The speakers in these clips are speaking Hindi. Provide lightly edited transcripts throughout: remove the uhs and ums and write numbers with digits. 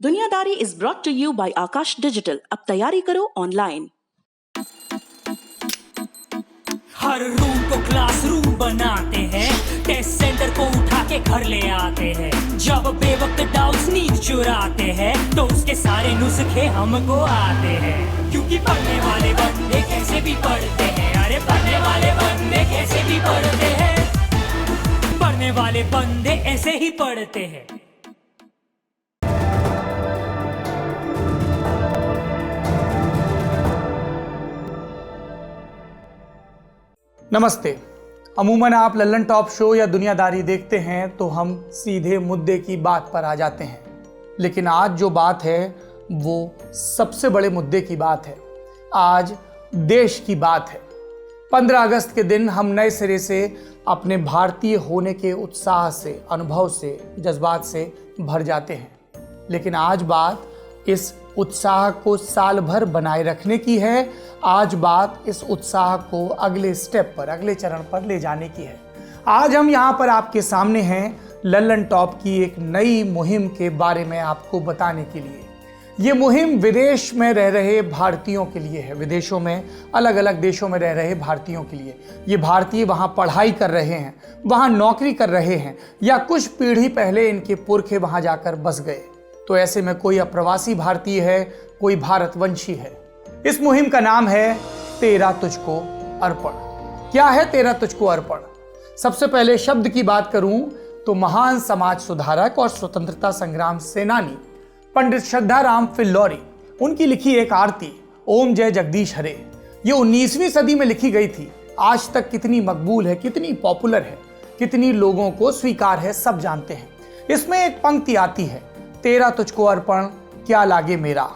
दुनियादारी is brought to you by Aakash Digital. अब तैयारी करो ऑनलाइन। हर रूम को क्लासरूम बनाते हैं, टेस्ट सेंटर को उठा के घर ले आते हैं। जब बेवक्त डाउट्स नींद चुराते हैं तो उसके सारे नुस्खे हमको आते हैं। क्योंकि पढ़ने वाले बंदे कैसे भी पढ़ते हैं, अरे पढ़ने वाले बंदे कैसे भी पढ़ते हैं, पढ़ने वाले बंदे ऐसे ही पढ़ते हैं। नमस्ते। अमूमन आप लल्लन टॉप शो या दुनियादारी देखते हैं तो हम सीधे मुद्दे की बात पर आ जाते हैं, लेकिन आज जो बात है वो सबसे बड़े मुद्दे की बात है। आज देश की बात है। 15 अगस्त के दिन हम नए सिरे से अपने भारतीय होने के उत्साह से, अनुभव से, जज्बात से भर जाते हैं। लेकिन आज बात इस उत्साह को साल भर बनाए रखने की है। आज बात इस उत्साह को अगले स्टेप पर, अगले चरण पर ले जाने की है। आज हम यहाँ पर आपके सामने हैं लल्लन टॉप की एक नई मुहिम के बारे में आपको बताने के लिए। ये मुहिम विदेश में रह रहे भारतीयों के लिए है, विदेशों में, अलग अलग देशों में रह रहे भारतीयों के लिए। ये भारतीय वहाँ पढ़ाई कर रहे हैं, वहाँ नौकरी कर रहे हैं, या कुछ पीढ़ी पहले इनके पुरखे वहाँ जाकर बस गए। तो ऐसे में कोई अप्रवासी भारतीय है, कोई भारतवंशी है। इस मुहिम का नाम है तेरा तुझको अर्पण। क्या है तेरा तुझको अर्पण? सबसे पहले शब्द की बात करूं तो महान समाज सुधारक और स्वतंत्रता संग्राम सेनानी पंडित श्रद्धाराम फिल्लौरी, उनकी लिखी एक आरती ओम जय जगदीश हरे, ये 19वीं सदी में लिखी गई थी। आज तक कितनी मकबूल है, कितनी पॉपुलर है, कितनी लोगों को स्वीकार है, सब जानते हैं। इसमें एक पंक्ति आती है, तेरा तुझको अर्पण क्या लागे मेरा।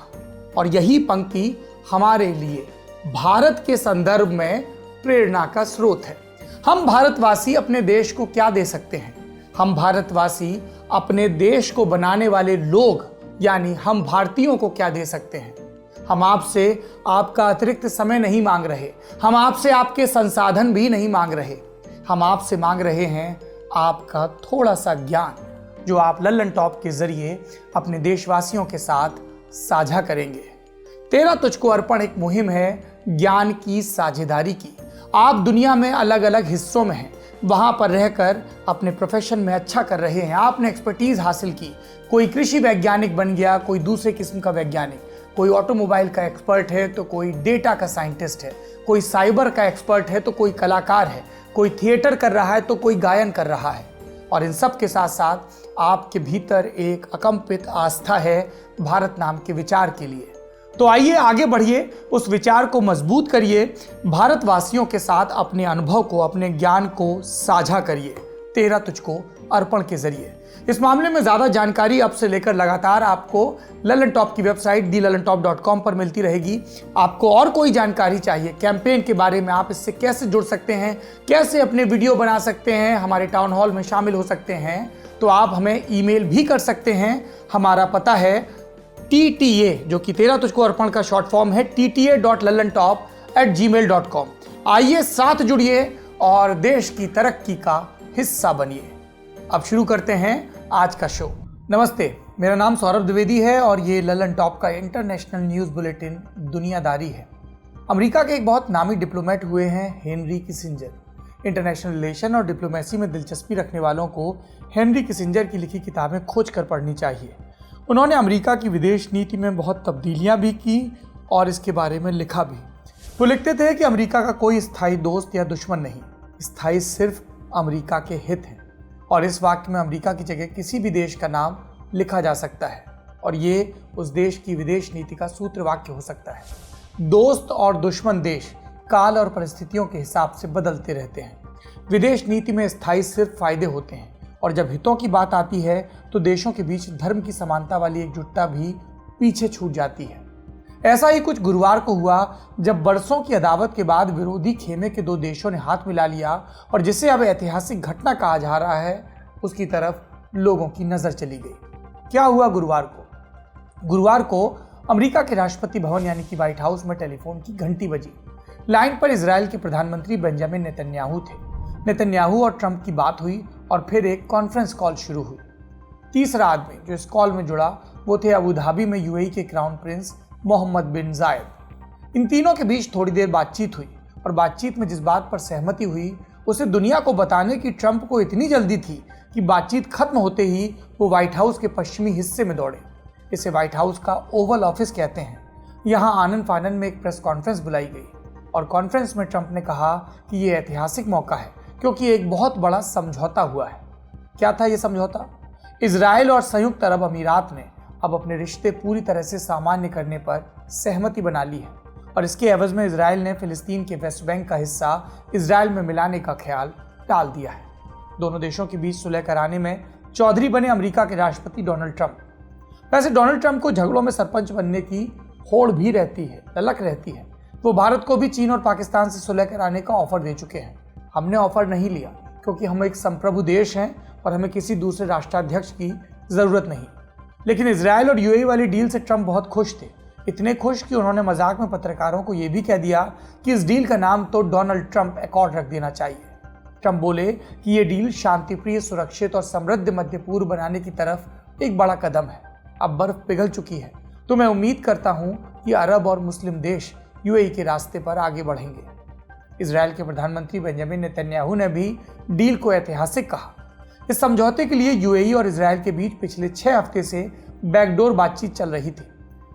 और यही पंक्ति हमारे लिए भारत के संदर्भ में प्रेरणा का स्रोत है। हम भारतवासी अपने देश को क्या दे सकते हैं? हम भारतवासी अपने देश को बनाने वाले लोग यानी हम भारतीयों को क्या दे सकते हैं? हम आपसे आपका अतिरिक्त समय नहीं मांग रहे, हम आपसे आपके संसाधन भी नहीं मांग रहे। हम आपसे मांग रहे हैं आपका थोड़ा सा ज्ञान, जो आप लल्लन टॉप के जरिए अपने देशवासियों के साथ साझा करेंगे। तेरा तुझको अर्पण एक मुहिम है ज्ञान की साझेदारी की। आप दुनिया में अलग अलग हिस्सों में हैं, वहां पर रहकर अपने प्रोफेशन में अच्छा कर रहे हैं, आपने एक्सपर्टीज हासिल की। कोई कृषि वैज्ञानिक बन गया, कोई दूसरे किस्म का वैज्ञानिक, कोई ऑटोमोबाइल का एक्सपर्ट है तो कोई डेटा का साइंटिस्ट है, कोई साइबर का एक्सपर्ट है तो कोई कलाकार है, कोई थिएटर कर रहा है तो कोई गायन कर रहा है। और इन सब के साथ साथ आपके भीतर एक अकंपित आस्था है भारत नाम के विचार के लिए। तो आइए आगे बढ़िए, उस विचार को मजबूत करिए, भारतवासियों के साथ अपने अनुभव को, अपने ज्ञान को साझा करिए तेरा तुझको अर्पण के जरिए। इस मामले में ज़्यादा जानकारी अब से लेकर लगातार आपको लल्लन टॉप की वेबसाइट thelallanTop.com पर मिलती रहेगी। आपको और कोई जानकारी चाहिए कैंपेन के बारे में, आप इससे कैसे जुड़ सकते हैं, कैसे अपने वीडियो बना सकते हैं, हमारे टाउन हॉल में शामिल हो सकते हैं, तो आप हमें ईमेल भी कर सकते हैं। हमारा पता है TTA, जो कि तेरा तुझको अर्पण का शॉर्ट फॉर्म है, tta.lallantop@gmail.com। आइए साथ जुड़िए और देश की तरक्की का हिस्सा बनिए। अब शुरू करते हैं आज का शो। नमस्ते, मेरा नाम सौरभ द्विवेदी है और ये लल्लन टॉप का इंटरनेशनल न्यूज़ बुलेटिन दुनियादारी है। अमेरिका के एक बहुत नामी डिप्लोमेट हुए हैं हेनरी किसिंजर। इंटरनेशनल रिलेशन और डिप्लोमेसी में दिलचस्पी रखने वालों को हेनरी किसिंजर की लिखी किताबें खोज कर पढ़नी चाहिए। उन्होंने अमेरिका की विदेश नीति में बहुत तब्दीलियां भी की और इसके बारे में लिखा भी। वो लिखते थे कि अमेरिका का कोई स्थायी दोस्त या दुश्मन नहीं, स्थायी सिर्फ अमेरिका के हित हैं। और इस वाक्य में अमेरिका की जगह किसी भी देश का नाम लिखा जा सकता है और ये उस देश की विदेश नीति का सूत्र वाक्य हो सकता है। दोस्त और दुश्मन देश काल और परिस्थितियों के हिसाब से बदलते रहते हैं। विदेश नीति में स्थायी सिर्फ फायदे होते हैं और जब हितों की बात आती है तो देशों के बीच धर्म की समानता वाली एकजुटता भी पीछे छूट जाती है। ऐसा ही कुछ गुरुवार को हुआ जब बरसों की अदावत के बाद विरोधी खेमे के दो देशों ने हाथ मिला लिया और जिसे अब ऐतिहासिक घटना कहा जा रहा है उसकी तरफ लोगों की नजर चली गई। क्या हुआ गुरुवार को? गुरुवार को अमेरिका के राष्ट्रपति भवन यानी कि व्हाइट हाउस में टेलीफोन की घंटी बजी। लाइन पर इजराइल के प्रधानमंत्री बेंजामिन नेतन्याहू थे। नेतन्याहू और ट्रंप की बात हुई और फिर एक कॉन्फ्रेंस कॉल शुरू हुई। तीसरा आदमी जो इस कॉल में जुड़ा वो थे अबू धाबी में यूएई के क्राउन प्रिंस मोहम्मद बिन जायद। इन तीनों के बीच थोड़ी देर बातचीत हुई और बातचीत में जिस बात पर सहमति हुई उसे दुनिया को बताने की ट्रंप को इतनी जल्दी थी कि बातचीत खत्म होते ही वो व्हाइट हाउस के पश्चिमी हिस्से में दौड़े। इसे व्हाइट हाउस का ओवल ऑफिस कहते हैं। यहाँ आनन फानन में एक प्रेस कॉन्फ्रेंस बुलाई गई और कॉन्फ्रेंस में ट्रंप ने कहा कि ये ऐतिहासिक मौका है क्योंकि एक बहुत बड़ा समझौता हुआ है। क्या था ये समझौता? इजराइल और संयुक्त अरब अमीरात ने अब अपने रिश्ते पूरी तरह से सामान्य करने पर सहमति बना ली है और इसके एवज में इजराइल ने फिलिस्तीन के वेस्ट बैंक का हिस्सा इजराइल में मिलाने का ख्याल टाल दिया है। दोनों देशों के बीच सुलह कराने में चौधरी बने अमेरिका के राष्ट्रपति डोनाल्ड ट्रंप। वैसे डोनाल्ड ट्रंप को झगड़ों में सरपंच बनने की होड़ भी रहती है, ललक रहती है। वो भारत को भी चीन और पाकिस्तान से सुलह कराने का ऑफर दे चुके हैं। हमने ऑफर नहीं लिया क्योंकि हम एक संप्रभु देश हैं और हमें किसी दूसरे राष्ट्राध्यक्ष की जरूरत नहीं। लेकिन इजराइल और यूएई वाली डील से ट्रंप बहुत खुश थे, इतने खुश कि उन्होंने मजाक में पत्रकारों को यह भी कह दिया कि इस डील का नाम तो डोनाल्ड ट्रंप अकॉर्ड रख देना चाहिए। ट्रंप बोले कि ये डील शांतिप्रिय, सुरक्षित और समृद्ध मध्य पूर्व बनाने की तरफ एक बड़ा कदम है। अब बर्फ पिघल चुकी है तो मैं उम्मीद करता हूं कि अरब और मुस्लिम देश यूएई के रास्ते पर आगे बढ़ेंगे। इजराइल के प्रधानमंत्री बेंजामिन नेतन्याहू ने भी डील को ऐतिहासिक कहा। इस समझौते के लिए यूएई और इजराइल के बीच पिछले 6 हफ्ते से बैकडोर बातचीत चल रही थी।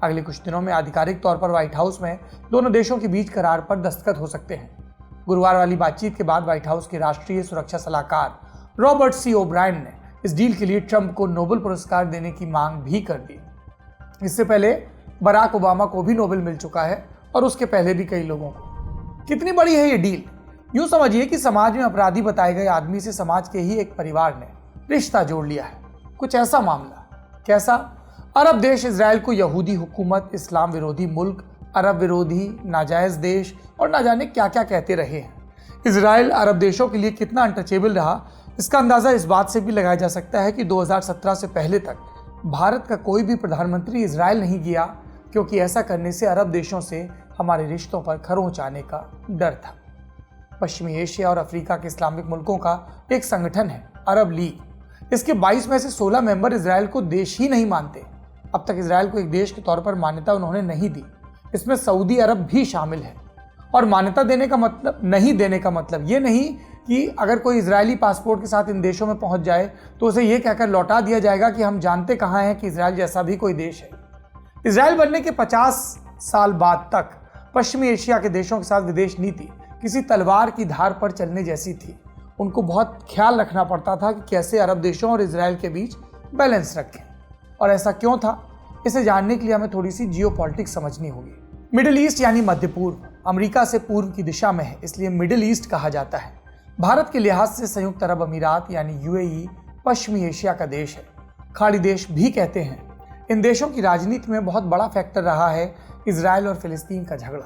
अगले कुछ दिनों में आधिकारिक तौर पर व्हाइट हाउस में दोनों देशों के बीच करार पर दस्तखत हो सकते हैं। गुरुवार वाली बातचीत के बाद व्हाइट हाउस के राष्ट्रीय सुरक्षा सलाहकार रॉबर्ट सी ओब्रायन ने इस डील के लिए ट्रंप को नोबेल पुरस्कार देने की मांग भी कर दी। इससे पहले बराक ओबामा को भी नोबेल मिल चुका है और उसके पहले भी कई लोगों को। कितनी बड़ी है ये डील? यूं समझिए कि समाज में अपराधी बताए गए आदमी से समाज के ही एक परिवार ने रिश्ता जोड़ लिया है। कुछ ऐसा मामला। कैसा? अरब देश इजराइल को यहूदी हुकूमत, इस्लाम विरोधी मुल्क, अरब विरोधी, नाजायज देश और ना जाने क्या क्या कहते रहे हैं। इजराइल अरब देशों के लिए कितना अनटचेबल रहा, इसका अंदाजा इस बात से भी लगाया जा सकता है कि 2017 से पहले तक भारत का कोई भी प्रधानमंत्री इजराइल नहीं गया, क्योंकि ऐसा करने से अरब देशों से हमारे रिश्तों पर खरोंच आने का डर था। पश्चिमी एशिया और अफ्रीका के इस्लामिक मुल्कों का एक संगठन है अरब लीग। इसके 22 में से 16 मेंबर इजराइल को देश ही नहीं मानते। अब तक इजराइल को एक देश के तौर पर मान्यता उन्होंने नहीं दी। इसमें सऊदी अरब भी शामिल है। और मान्यता देने का मतलब, नहीं देने का मतलब ये नहीं कि अगर कोई इजरायली पासपोर्ट के साथ इन देशों में पहुंच जाए तो उसे ये कहकर लौटा दिया जाएगा कि हम जानते कहाँ हैं कि इजराइल जैसा भी कोई देश है। इजराइल बनने के 50 साल बाद तक पश्चिमी एशिया के देशों के साथ विदेश नीति किसी तलवार की धार पर चलने जैसी थी। उनको बहुत ख्याल रखना पड़ता था कि कैसे अरब देशों और इजराइल के बीच बैलेंस रखें। और ऐसा क्यों था, इसे जानने के लिए हमें थोड़ी सी जियोपॉलिटिक्स समझनी होगी। मिडिल ईस्ट यानी मध्य पूर्व अमेरिका से पूर्व की दिशा में है, इसलिए मिडिल ईस्ट कहा जाता है। भारत के लिहाज से संयुक्त अरब अमीरात यानी यूएई पश्चिमी एशिया का देश है। खाड़ी देश भी कहते हैं। इन देशों की राजनीति में बहुत बड़ा फैक्टर रहा है इजराइल और फिलिस्तीन का झगड़ा।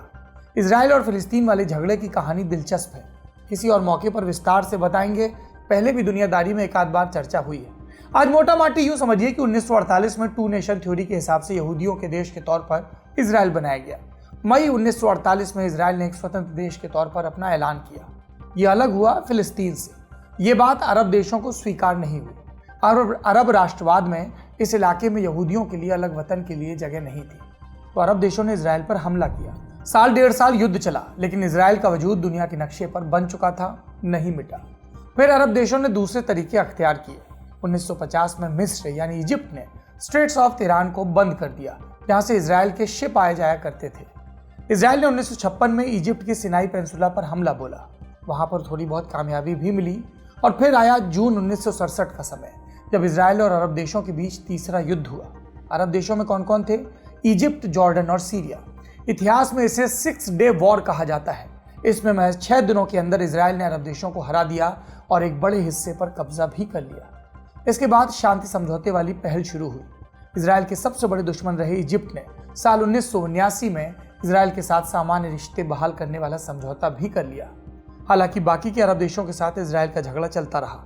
इजराइल और फिलिस्तीन वाले झगड़े की कहानी दिलचस्प है, किसी और मौके पर विस्तार से बताएंगे। पहले भी दुनियादारी में एक आध बार चर्चा हुई है। आज मोटा माटी यूं समझिए कि 1948 में 2 नेशन थ्योरी के हिसाब से यहूदियों के देश के तौर पर इजराइल बनाया गया। मई 1948 में इजराइल ने एक स्वतंत्र देश के तौर पर अपना ऐलान किया। यह अलग हुआ फिलिस्तीन से। ये बात अरब देशों को स्वीकार नहीं हुई। अरब राष्ट्रवाद में इस इलाके में यहूदियों के लिए अलग वतन के लिए जगह नहीं थी, तो अरब देशों ने इजराइल पर हमला किया। साल 1.5 साल युद्ध चला, लेकिन इजराइल का वजूद दुनिया के नक्शे पर बन चुका था, नहीं मिटा। फिर अरब देशों ने दूसरे तरीके अख्तियार किए। 1950 में मिस्र यानी इजिप्ट ने स्ट्रेट्स ऑफ तिरान को बंद कर दिया, जहां से इजराइल के शिप आए जाया करते थे। इजराइल ने 1956 में इजिप्ट के सिनाई पेंसुला पर हमला बोला। वहां पर थोड़ी बहुत कामयाबी भी मिली और फिर आया जून 1967 का समय, जब इजराइल और अरब देशों के बीच तीसरा युद्ध हुआ। अरब देशों में कौन कौन थे? इजिप्ट, जॉर्डन और सीरिया। इतिहास में इसे 6 डे वॉर कहा जाता है। इसमें महज 6 दिनों के अंदर इजराइल ने अरब देशों को हरा दिया और एक बड़े हिस्से पर कब्जा भी कर लिया। इसके बाद शांति समझौते वाली पहल शुरू हुई। इजराइल के सबसे बड़े दुश्मन रहे इजिप्ट ने साल 1979 में इजराइल के साथ सामान्य रिश्ते बहाल करने वाला समझौता भी कर लिया। हालांकि बाकी के अरब देशों के साथ इजराइल का झगड़ा चलता रहा।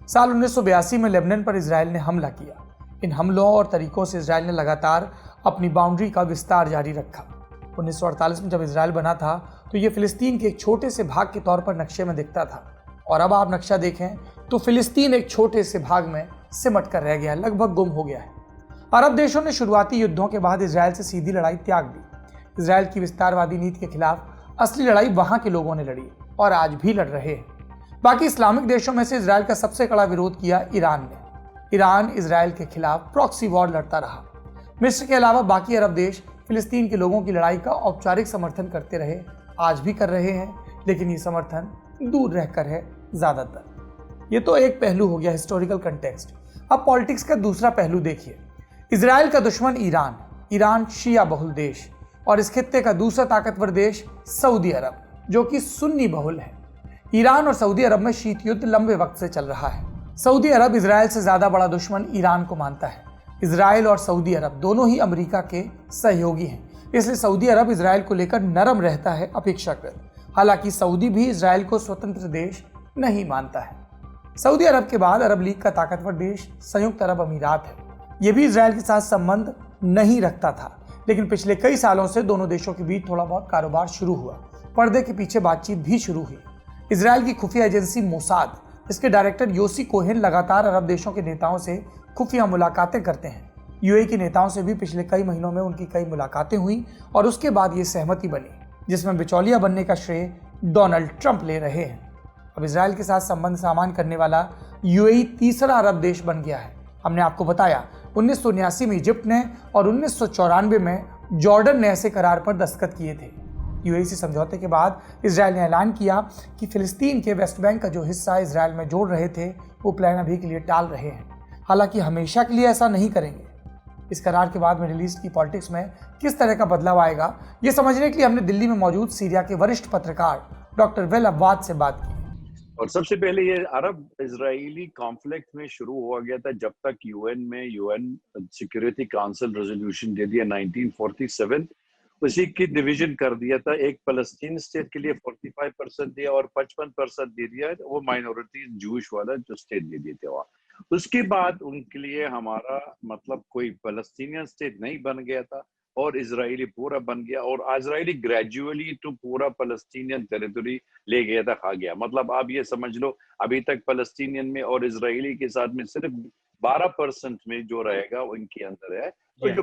साल 1982 में लेबनान पर इजराइल ने हमला किया। इन हमलों और तरीकों से इजराइल ने लगातार अपनी बाउंड्री का विस्तार जारी रखा। 1948 में जब इजराइल बना था तो ये फिलिस्तीन के एक छोटे से भाग के तौर पर नक्शे में दिखता था, और अब आप नक्शा देखें तो फिलिस्तीन एक छोटे से भाग में सिमट कर रह गया, लगभग गुम हो गया है। अरब देशों ने शुरुआती युद्धों के बाद इजराइल से सीधी लड़ाई त्याग दी। इजराइल की विस्तारवादी नीति के खिलाफ असली लड़ाई वहां के लोगों ने लड़ी और आज भी लड़ रहे हैं। बाकी इस्लामिक देशों में से इजराइल का सबसे कड़ा विरोध किया ईरान ने। ईरान इजराइल के खिलाफ प्रॉक्सी वॉर लड़ता रहा। मिस्र के अलावा बाकी अरब देश फिलिस्तीन के लोगों की लड़ाई का औपचारिक समर्थन करते रहे, आज भी कर रहे हैं, लेकिन ये समर्थन दूर रहकर है ज्यादातर। ये तो एक पहलू हो गया हिस्टोरिकल कंटेक्स्ट। अब पॉलिटिक्स का दूसरा पहलू देखिए। इजराइल का दुश्मन ईरान, ईरान शिया बहुल देश, और इस खित्ते का दूसरा ताकतवर देश सऊदी अरब, जो कि सुन्नी बहुल है। ईरान और सऊदी अरब में शीत युद्ध लंबे वक्त से चल रहा है। सऊदी अरब इजराइल से ज्यादा बड़ा दुश्मन ईरान को मानता है। इजराइल और सऊदी अरब दोनों ही अमेरिका के सहयोगी हैं, इसलिए सऊदी अरब इजराइल को लेकर नरम रहता है अपेक्षाकृत। हालांकि सऊदी भी इजराइल को स्वतंत्र देश नहीं मानता है। सऊदी अरब के बाद अरब लीग का ताकतवर देश संयुक्त अरब अमीरात है। यह भी इजराइल के साथ संबंध नहीं रखता था, लेकिन पिछले कई सालों से दोनों देशों के बीच थोड़ा बहुत कारोबार शुरू हुआ। पर्दे के पीछे बातचीत भी शुरू हुई। इजराइल की खुफिया एजेंसी मोसाद, इसके डायरेक्टर योसी कोहेन लगातार अरब देशों के नेताओं से खुफिया मुलाकातें करते हैं। यूएई के नेताओं से भी पिछले कई महीनों में उनकी कई मुलाकातें हुई और उसके बाद ये सहमति बनी, जिसमें बिचौलिया बनने का श्रेय डोनाल्ड ट्रंप ले रहे हैं। अब इजराइल के साथ संबंध सामान करने वाला यूएई तीसरा अरब देश बन गया है। हमने आपको बताया 1979 में इजिप्ट ने और 1994 में जॉर्डन ने ऐसे करार पर दस्तखत किए थे। यूएई से समझौते के बाद इजराइल ने ऐलान किया कि फिलिस्तीन के वेस्ट बैंक का जो हिस्सा इजराइल में जोड़ रहे थे, वो प्लान अभी के लिए टाल रहे हैं। हालांकि हमेशा के लिए ऐसा नहीं करेंगे। इस करार के बाद मिडिल ईस्ट की पॉलिटिक्स में किस तरह का बदलाव आएगा, ये समझने के लिए हमने दिल्ली में मौजूद सीरिया के वरिष्ठ पत्रकार डॉक्टर वेल अब्बाद से बात की। और सबसे पहले ये अरब इजरायली कॉन्फ्लिक्ट में शुरू हुआ गया था जब तक यूएन सिक्योरिटी काउंसिल रेजोल्यूशन दे दिया 1947, उसी की डिवीजन कर दिया था। एक फलस्तीन स्टेट के लिए 45% दिया और 55% दे दिया वो माइनॉरिटी जूश वाला जो स्टेट दे दिए थे वहाँ। उसके बाद उनके लिए हमारा मतलब कोई फलस्तीनियन स्टेट नहीं बन गया था और इजरायली पूरा बन गया, और इजरायली ग्रेजुअली तो पूरा फलस्तीनियन टेरिटरी ले गया था, खा गया। मतलब आप ये समझ लो अभी तक फलस्तीनियन में और इजरायली के साथ में सिर्फ 12% में जो रहेगा उनके अंदर है, तो जो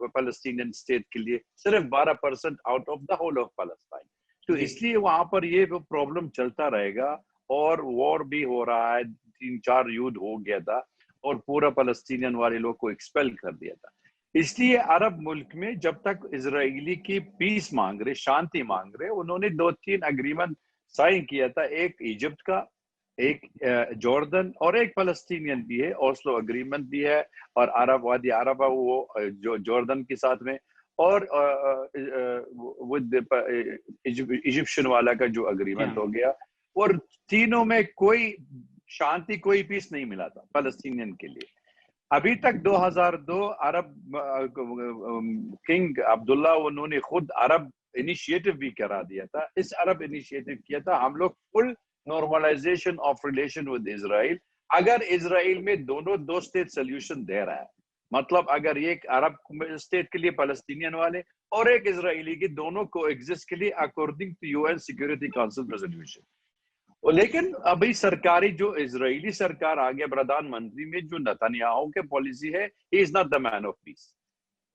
फलस्तीनियन स्टेट के लिए सिर्फ 12% out of the whole of Palestine. तो इसलिए वहां पर ये प्रॉब्लम चलता रहेगा और वॉर भी हो रहा है। 3-4 युद्ध हो गया था और पूरा फलस्तीनियन वाले लोग को एक्सपेल कर दिया था। इसलिए अरब मुल्क में जब तक इजरायली की पीस मांग रहे, शांति मांग रहे, उन्होंने 2-3 एग्रीमेंट साइन किया था। एक इजिप्ट का, एक जॉर्डन और एक फलस्तीनियन भी है, ओस्लो एग्रीमेंट भी है, और अरब वादी अरब वो जो जॉर्डन के साथ में, और इजिप्शियन वाला का जो एग्रीमेंट हो गया। और तीनों में कोई शांति, कोई पीस नहीं मिला था फलस्तीनियन के लिए अभी तक। 2002 अरब किंग अब्दुल्ला उन्होंने खुद अरब इनिशिएटिव भी करा दिया था। इस अरब इनिशिएटिव किया था हम लोग full normalisation of relation with Israel, अगर इजराइल में दोनों 2 स्टेट सोल्यूशन दे रहा है। मतलब अगर एक अरब स्टेट के लिए फलस्तीनियन वाले और एक इजरायली के, दोनों को एग्जिस्ट के लिए according to UN security council resolution. लेकिन अभी सरकारी जो इजरायली सरकार आ गया, प्रधानमंत्री में जो नेतन्याहू के पॉलिसी है, he is not the man of peace.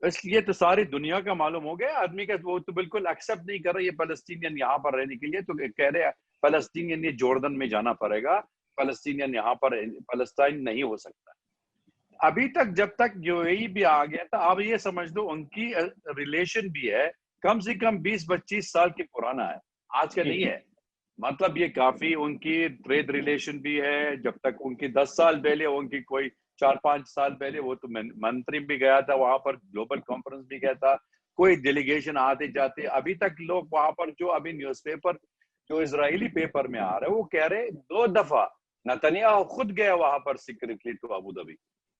इसलिए तो सारी दुनिया का मालूम हो गया आदमी का, वो तो बिल्कुल एक्सेप्ट नहीं कर रहा ये फलस्तीनियन यहाँ पर रहने के लिए। तो कह रहे फलस्तीनियन ये जॉर्डन में जाना पड़ेगा, फलस्तीनियन यहाँ पर फलस्तीन नहीं हो सकता। अभी तक जब तक यूएई भी आ गया था, अब ये समझ लो उनकी रिलेशन भी है कम से कम 20-25 साल की पुराना है, आज का नहीं है। मतलब ये काफी उनकी ट्रेड रिलेशन भी है। जब तक उनकी 10 साल पहले, उनकी कोई 4-5 साल पहले वो तो मंत्री भी गया था वहां पर, ग्लोबल कॉन्फ्रेंस भी गया था, कोई डेलीगेशन आते जाते। अभी तक लोग वहां पर जो अभी न्यूज़पेपर जो इजरायली पेपर में आ रहे हैं वो कह रहे 2 दफा नेतन्याहू खुद गया वहां पर सीक्रेटली टू अबू धाबी,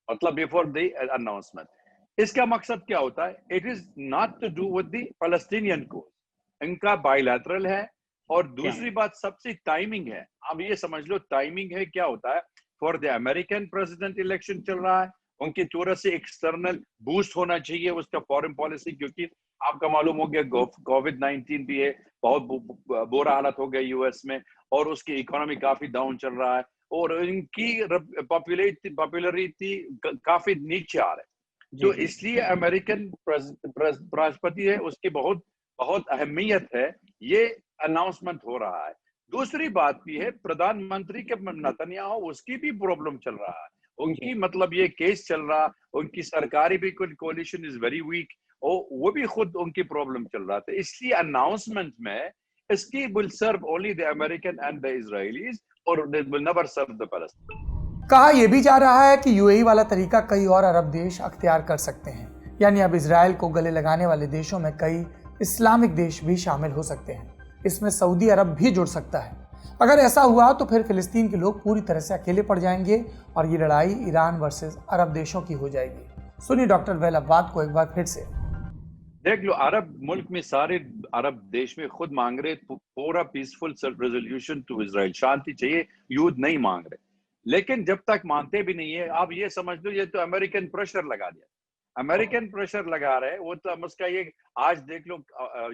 मतलब बिफोर द अनाउंसमेंट। इसका मकसद क्या होता है? It is not to do with the Palestinian cause, इनका बायलैटरल है। और दूसरी बात सबसे टाइमिंग है। अब ये समझ लो टाइमिंग है, क्या होता है, for the American president election चल रहा है, उनकी तरफ से एक्सटर्नल बूस्ट होना चाहिए उसका फॉरेन पॉलिसी, क्योंकि आपका मालूम हो गया कोविड-19 भी है, बहुत बुरा हालत हो गया यूएस में, और उसकी इकोनॉमी काफी डाउन चल रहा है, और इनकी पॉपुलरिटी काफी नीचे आ रहा है। तो इसलिए अमेरिकन राष्ट्रपति है, उसकी बहुत बहुत अहमियत है, ये अनाउंसमेंट हो रहा है। दूसरी बात भी है, प्रधानमंत्री के नेतन्याहू, उसकी भी प्रॉब्लम चल रहा है, उनकी मतलब ये केस चल रहा, उनकी सरकारी भी कोalition इज वेरी वीक, और वो भी खुद उनकी प्रॉब्लम चल रहा था। इसलिए अनाउंसमेंट में इसकी will serve only the American and the Israelis और they will never serve the Palestine. कहा यह भी जा रहा है कि यूएई वाला तरीका कई और अरब देश अख्तियार कर सकते हैं, यानी अब इजराइल को गले लगाने वाले देशों में कई इस्लामिक देश भी शामिल हो सकते हैं। इसमें सऊदी अरब भी जुड़ सकता है। अगर ऐसा हुआ तो फिर फिलिस्तीन के लोग पूरी तरह से अकेले पड़ जाएंगे और ये लड़ाई ईरान वर्सेस अरब देशों की हो जाएगी। सुनिए डॉक्टर वैल अब्बाद को एक बार फिर से। देख लो, अरब मुल्क में सारे अरब देश में खुद मांग रहे पूरा पीसफुल रेजोल्यूशन टू इजराइल, शांति चाहिए, युद्ध नहीं मांग रहे। लेकिन जब तक मानते भी नहीं है, आप ये समझ लो ये तो अमेरिकन प्रेशर लगा दिया, अमेरिकन प्रेशर लगा रहे, वो तो उसका ये आज देख लो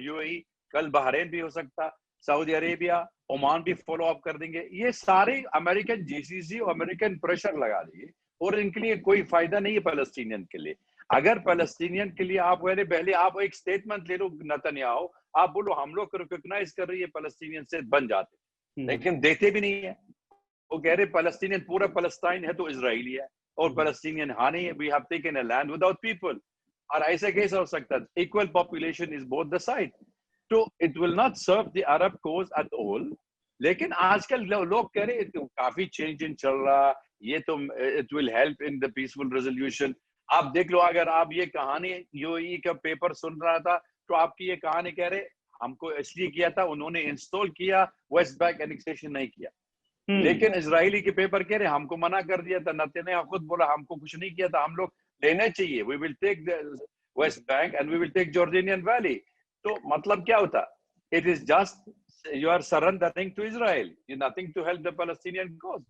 यूएई, कल बहरीन भी हो सकता, सऊदी अरेबिया, ओमान भी फॉलो अप कर देंगे। ये सारे अमेरिकन जीसीसी और अमेरिकन प्रेशर लगा देंगे और इनके लिए कोई फायदा नहीं है पैलेस्टीनियन के लिए। अगर पैलेस्टीनियन के लिए आप पहले आप एक स्टेटमेंट ले लो नेतन्याहू, आप बोलो हम लोग रिकॉग्नाइज कर रही है पैलेस्टीनियन से बन जाते, लेकिन देते भी नहीं है। वो कह रहे पैलेस्टीनियन पूरा पैलेस्टाइन है तो इजरायली है, और पैलेस्टीनियन हाँ नहीं है, we have taken a land without people. और ऐसा कैसे हो सकता है? Equal population is both the side, तो it will not serve the Arab cause at all. लेकिन आजकल लोग कह रहे काफी चेंज चल रहा, ये तो it will help in the peaceful resolution. आप देख लो, अगर आप ये कहानी यूएई का पेपर सुन रहा था तो आपकी ये कहानी कह रहे हमको इसलिए किया था, उन्होंने इंस्टॉल किया, वेस्ट बैंक एनेक्सेशन नहीं किया। लेकिन इजरायली के पेपर कह रहे हमको मना कर दिया था, नेतन्याहू खुद बोला हमको कुछ नहीं किया था, हम लोग लेने चाहिए, we will take the West Bank and we will take Jordanian valley. तो मतलब क्या होता? It is just you are surrendering to Israel, you nothing to help the Palestinian cause.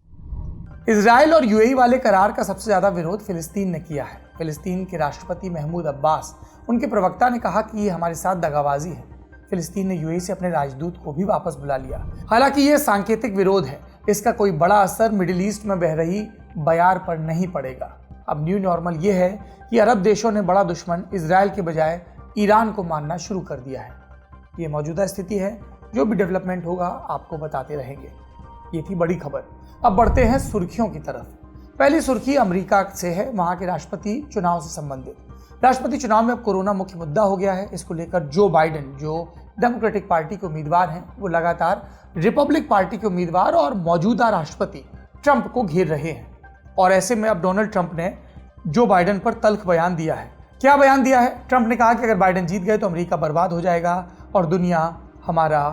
Israel और यूएई वाले करार का सबसे ज्यादा विरोध फिलिस्तीन ने किया है। फिलिस्तीन के राष्ट्रपति महमूद अब्बास, उनके प्रवक्ता ने कहा कि ये हमारे साथ दगाबाजी है। फिलिस्तीन ने यूएई से अपने राजदूत को भी वापस बुला लिया। हालांकि ये सांकेतिक विरोध है, इसका कोई बड़ा असर मिडिल ईस्ट में बह रही बयार पर नहीं पड़ेगा। अब न्यू नॉर्मल ये है कि अरब देशों ने बड़ा दुश्मन इजराइल के बजाय ईरान को मानना शुरू कर दिया है। ये मौजूदा स्थिति है, जो भी डेवलपमेंट होगा आपको बताते रहेंगे। ये थी बड़ी खबर। अब बढ़ते हैं सुर्खियों की तरफ। पहली सुर्खी अमेरिका से है, वहां के राष्ट्रपति चुनाव से संबंधित। राष्ट्रपति चुनाव में अब कोरोना मुख्य मुद्दा हो गया है। इसको लेकर जो बाइडेन, जो डेमोक्रेटिक पार्टी के उम्मीदवार हैं, वो लगातार रिपब्लिक पार्टी के उम्मीदवार और मौजूदा राष्ट्रपति ट्रंप को घेर रहे हैं। और ऐसे में अब डोनाल्ड ट्रंप ने जो बाइडेन पर तल्ख बयान दिया है। क्या बयान दिया है? ट्रंप ने कहा कि अगर बाइडेन जीत गए तो अमेरिका बर्बाद हो जाएगा और दुनिया हमारा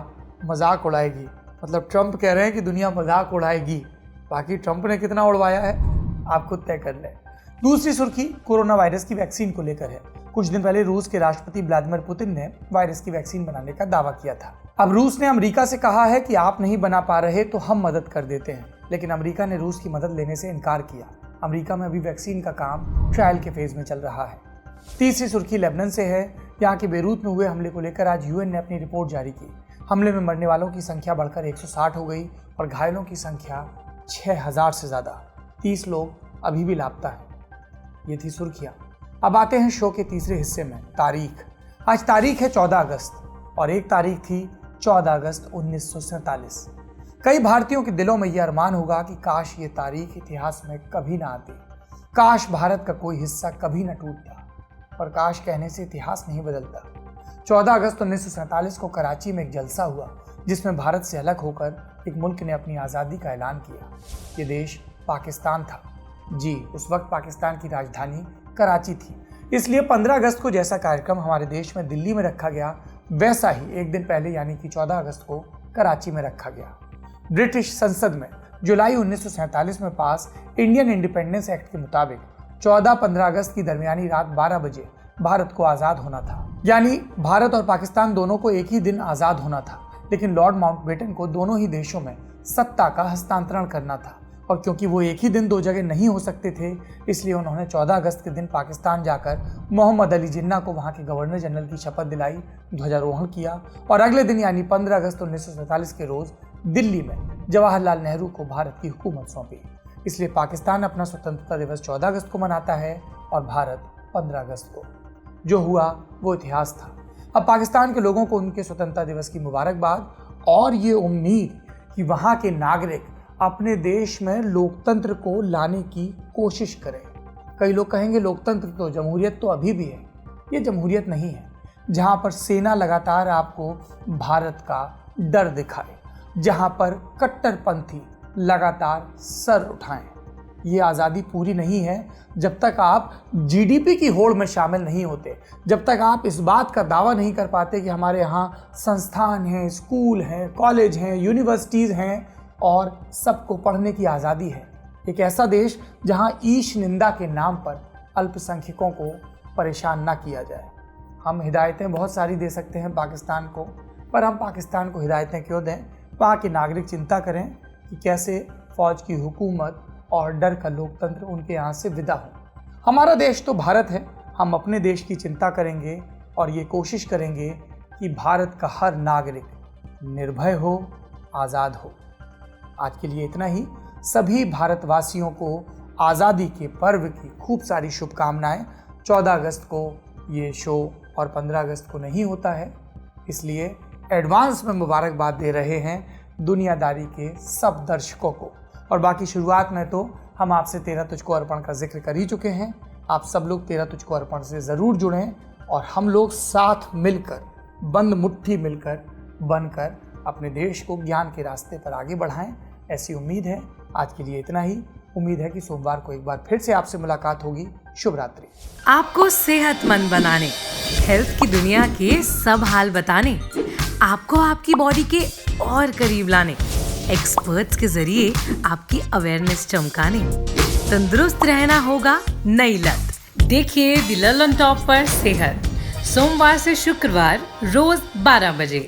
मजाक उड़ाएगी। मतलब ट्रंप कह रहे हैं कि दुनिया मजाक उड़ाएगी। बाकी ट्रंप ने कितना उड़वाया है आप खुद तय कर लें। दूसरी सुर्खी कोरोना वायरस की वैक्सीन को लेकर है। कुछ दिन पहले रूस के राष्ट्रपति व्लादिमीर पुतिन ने वायरस की वैक्सीन बनाने का दावा किया था। अब रूस ने अमेरिका से कहा है कि आप नहीं बना पा रहे तो हम मदद कर देते हैं, लेकिन अमेरिका ने रूस की मदद लेने से इनकार किया। अमेरिका में अभी वैक्सीन का काम ट्रायल के फेज में चल रहा है। तीसरी सुर्खी लेबनान से है। यहाँ के बेरूत में हुए हमले को लेकर आज यूएन ने अपनी रिपोर्ट जारी की। हमले में मरने वालों की संख्या बढ़कर 160 हो गई और घायलों की संख्या 6000 से ज़्यादा। 30 लोग अभी भी लापता हैं। ये थी सुर्खियाँ। अब आते हैं शो के तीसरे हिस्से में, तारीख। आज तारीख है 14 अगस्त और एक तारीख थी 14 अगस्त 1947। कई भारतीयों के दिलों में ये अरमान होगा कि काश ये तारीख इतिहास में कभी ना आती, काश भारत का कोई हिस्सा कभी न टूटता, और काश कहने से इतिहास नहीं बदलता। 14 अगस्त 1947 को कराची में एक जलसा हुआ जिसमें भारत से अलग होकर एक मुल्क ने अपनी आज़ादी का ऐलान किया। ये देश पाकिस्तान था। जी, उस वक्त पाकिस्तान की राजधानी कराची थी। इसलिए 15 अगस्त को जैसा कार्यक्रम हमारे देश में दिल्ली में रखा गया, वैसा ही एक दिन पहले यानी कि 14 अगस्त को कराची में रखा गया। ब्रिटिश संसद में जुलाई 1947 में पास इंडियन इंडिपेंडेंस एक्ट के मुताबिक 14-15 अगस्त की दरमियानी रात 12 बजे भारत को आज़ाद होना था। यानी भारत और पाकिस्तान दोनों को एक ही दिन आज़ाद होना था, लेकिन लॉर्ड माउंटबेटन को दोनों ही देशों में सत्ता का हस्तांतरण करना था। और क्योंकि वो एक ही दिन दो जगह नहीं हो सकते थे, इसलिए उन्होंने 14 अगस्त के दिन पाकिस्तान जाकर मोहम्मद अली जिन्ना को वहाँ के गवर्नर जनरल की शपथ दिलाई, ध्वजारोहण किया और अगले दिन यानी 15 अगस्त 1947 के रोज़ दिल्ली में जवाहरलाल नेहरू को भारत की हुकूमत सौंपी। इसलिए पाकिस्तान अपना स्वतंत्रता दिवस 14 अगस्त को मनाता है और भारत 15 अगस्त को। जो हुआ वो इतिहास था। अब पाकिस्तान के लोगों को उनके स्वतंत्रता दिवस की मुबारकबाद और ये उम्मीद कि वहाँ के नागरिक अपने देश में लोकतंत्र को लाने की कोशिश करें। कई लोग कहेंगे लोकतंत्र तो जमहूरियत तो अभी भी है। ये जमहूरियत नहीं है जहाँ पर सेना लगातार आपको भारत का डर दिखाए, जहाँ पर कट्टरपंथी लगातार सर उठाएं। ये आज़ादी पूरी नहीं है जब तक आप जीडीपी की होड़ में शामिल नहीं होते, जब तक आप इस बात का दावा नहीं कर पाते कि हमारे यहाँ संस्थान हैं, स्कूल हैं, कॉलेज हैं, यूनिवर्सिटीज़ हैं और सबको पढ़ने की आज़ादी है। एक ऐसा देश जहाँ ईश निंदा के नाम पर अल्पसंख्यकों को परेशान ना किया जाए। हम हिदायतें बहुत सारी दे सकते हैं पाकिस्तान को, पर हम पाकिस्तान को हिदायतें क्यों दें? वहाँ के नागरिक चिंता करें कि कैसे फ़ौज की हुकूमत और डर का लोकतंत्र उनके यहाँ से विदा हो। हमारा देश तो भारत है। हम अपने देश की चिंता करेंगे और ये कोशिश करेंगे कि भारत का हर नागरिक निर्भय हो, आज़ाद हो। आज के लिए इतना ही। सभी भारतवासियों को आज़ादी के पर्व की खूब सारी शुभकामनाएं। 14 अगस्त को ये शो और 15 अगस्त को नहीं होता है, इसलिए एडवांस में मुबारकबाद दे रहे हैं दुनियादारी के सब दर्शकों को। और बाकी शुरुआत में तो हम आपसे 13 तुझको अर्पण का जिक्र कर ही चुके हैं। आप सब लोग 13 तुझको अर्पण से ज़रूर जुड़ें और हम लोग साथ मिलकर, बंद मुट्ठी मिलकर, बनकर अपने देश को ज्ञान के रास्ते पर आगे बढ़ाएं, ऐसी उम्मीद है। आज के लिए इतना ही। उम्मीद है कि सोमवार को एक बार फिर से आपसे मुलाकात होगी। शुभ रात्रि। आपको सेहतमंद बनाने, हेल्थ की दुनिया के सब हाल बताने, आपको आपकी बॉडी के और करीब लाने, एक्सपर्ट्स के जरिए आपकी अवेयरनेस चमकाने, तंदुरुस्त रहना होगा नई लत। देखिए द ललन टॉप पर सेहत, सोमवार से शुक्रवार रोज 12 बजे।